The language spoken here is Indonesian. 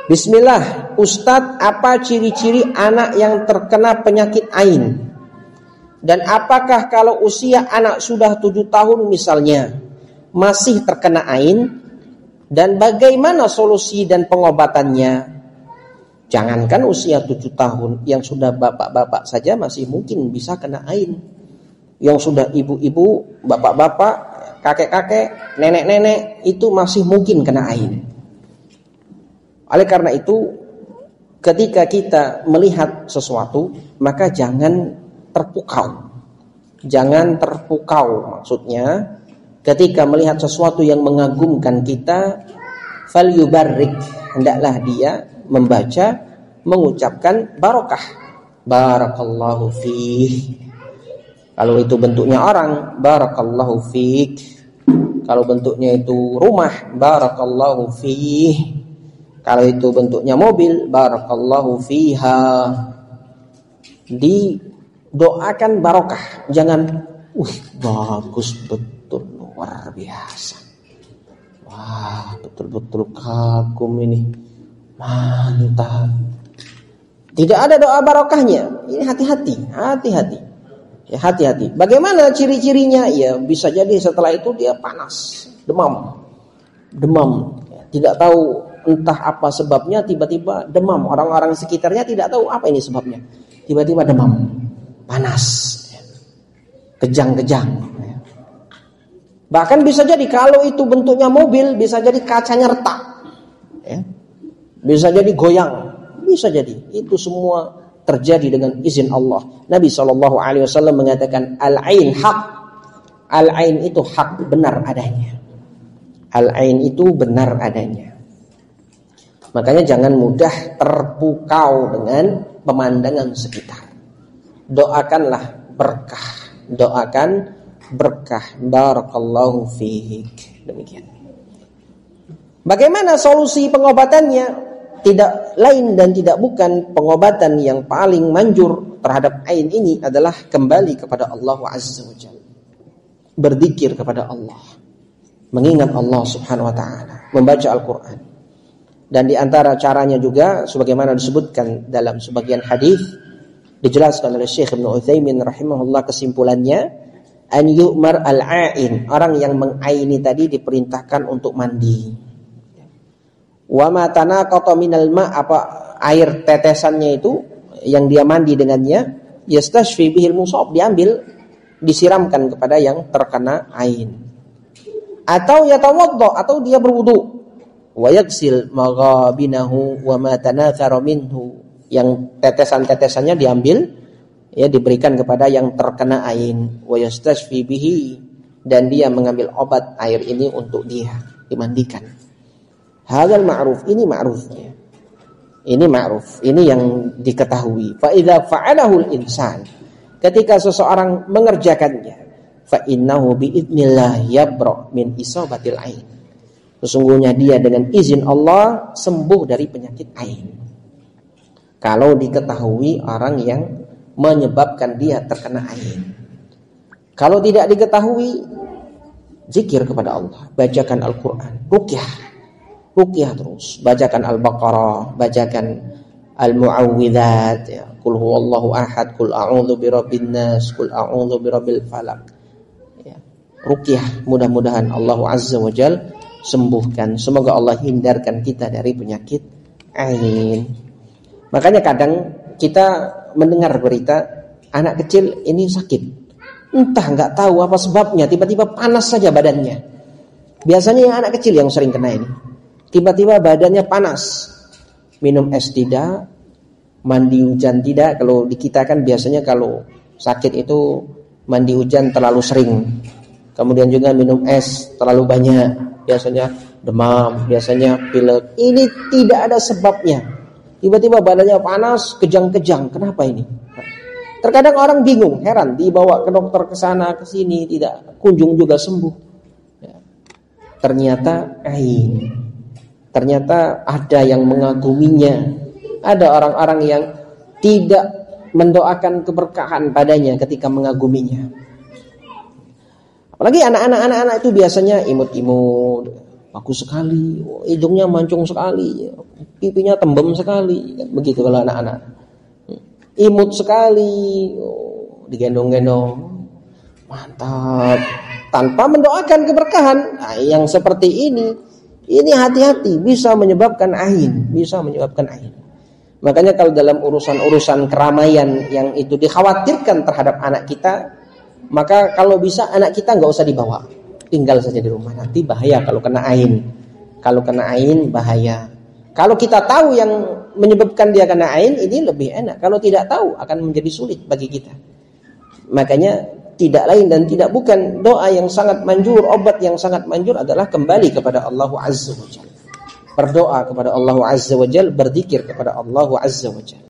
Bismillah, Ustadz, apa ciri-ciri anak yang terkena penyakit ain? Dan apakah kalau usia anak sudah 7 tahun misalnya masih terkena ain? Dan bagaimana solusi dan pengobatannya? Jangankan usia 7 tahun, yang sudah bapak-bapak saja masih mungkin bisa kena ain. Yang sudah ibu-ibu, bapak-bapak, kakek-kakek, nenek-nenek itu masih mungkin kena ain. Oleh karena itu, ketika kita melihat sesuatu, maka jangan terpukau. Jangan terpukau, maksudnya ketika melihat sesuatu yang mengagumkan kita, falyubarrik, hendaklah dia membaca, mengucapkan barokah. Barakallahu fiih. Kalau itu bentuknya orang, barakallahu fiik. Kalau bentuknya itu rumah, barakallahu fiih. Kalau itu bentuknya mobil, barakallahu fiha. Didoakan barokah. Jangan, bagus betul, luar biasa. Wah, betul-betul kagum ini. Mantap. Tidak ada doa barokahnya. Ini hati-hati. Ya, hati-hati. Bagaimana ciri-cirinya? Ya, bisa jadi setelah itu dia panas, demam. Ya, tidak tahu entah apa sebabnya, tiba-tiba demam. Orang-orang sekitarnya tidak tahu apa ini sebabnya. Tiba-tiba demam, panas, kejang-kejang. Bahkan bisa jadi kalau itu bentuknya mobil, bisa jadi kacanya retak, bisa jadi goyang, bisa jadi. Itu semua terjadi dengan izin Allah. Nabi SAW mengatakan al-ain haq. Al-ain itu hak, benar adanya. Al-ain itu benar adanya. Makanya jangan mudah terpukau dengan pemandangan sekitar. Doakanlah berkah. Doakan berkah. Barakallahu fiik. Demikian. Bagaimana solusi pengobatannya? Tidak lain dan tidak bukan, pengobatan yang paling manjur terhadap ain ini adalah kembali kepada Allah Azza wa Jalla. Berzikir kepada Allah. Mengingat Allah Subhanahu wa taala, membaca Al-Qur'an. Dan di antara caranya juga sebagaimana disebutkan dalam sebagian hadis, dijelaskan oleh Syekh Ibnu Utsaimin rahimahullah, kesimpulannya an yu'mar al-ain, orang yang mengaini tadi diperintahkan untuk mandi. Wa ma tanaqata minal ma, apa air tetesannya itu yang dia mandi dengannya, yastashfi bihil musab, diambil disiramkan kepada yang terkena ain. Atau yatawadda, atau dia berwudu. Wa yaghsil maghabinahu wa ma tanathara minhu, yang tetesan-tetesannya diambil, ya, diberikan kepada yang terkena ain. Wa yastashfi bihi, dan dia mengambil obat air ini untuk dia dimandikan. Hadzal ma'ruf, ini ma'rufnya. Ini ma'ruf, ini yang diketahui. Fa idza fa'alahu al-insan, ketika seseorang mengerjakannya, fa innahu bi idznillah yabra min isabatil ain, sesungguhnya dia dengan izin Allah sembuh dari penyakit ain. Kalau diketahui orang yang menyebabkan dia terkena ain. Kalau tidak diketahui, zikir kepada Allah, bacakan Al-Quran, ruqyah terus, bacakan Al-Baqarah, bacakan Al-Mu'awwidzat, ya, Qul huwallahu ahad, Qul a'udzu birabbin nas, Qul a'udzu birabbil falaq. Ya, ruqyah, mudah-mudahan Allah Azza wa Jalla sembuhkan. Semoga Allah hindarkan kita dari penyakit ain. Makanya kadang kita mendengar berita anak kecil ini sakit, entah nggak tahu apa sebabnya, tiba-tiba panas saja badannya. Biasanya yang anak kecil yang sering kena ini, tiba-tiba badannya panas, minum es tidak, mandi hujan tidak. Kalau di kita kan biasanya kalau sakit itu mandi hujan terlalu sering, kemudian juga minum es terlalu banyak, biasanya demam, biasanya pilek. Ini tidak ada sebabnya, tiba-tiba badannya panas, kejang-kejang. Kenapa ini? Terkadang orang bingung, heran, dibawa ke dokter ke sana ke sini, tidak kunjung juga sembuh. Ya. Ternyata ain. Ternyata ada yang mengaguminya. Ada orang-orang yang tidak mendoakan keberkahan padanya ketika mengaguminya. Apalagi anak-anak itu biasanya imut-imut, bagus sekali, hidungnya mancung sekali, pipinya tembem sekali, begitu kalau anak-anak. Imut sekali, digendong-gendong, mantap, tanpa mendoakan keberkahan. Nah, yang seperti ini hati-hati, bisa menyebabkan ain, Makanya kalau dalam urusan-urusan keramaian yang itu dikhawatirkan terhadap anak kita, maka kalau bisa anak kita nggak usah dibawa, tinggal saja di rumah. Nanti bahaya kalau kena ain. Kalau kena ain bahaya. Kalau kita tahu yang menyebabkan dia kena ain, ini lebih enak. Kalau tidak tahu akan menjadi sulit bagi kita. Makanya tidak lain dan tidak bukan doa yang sangat manjur, obat yang sangat manjur adalah kembali kepada Allah Azza wa Jalla. Berdoa kepada Allah Azza wa Jalla, berzikir kepada Allah Azza wa Jalla.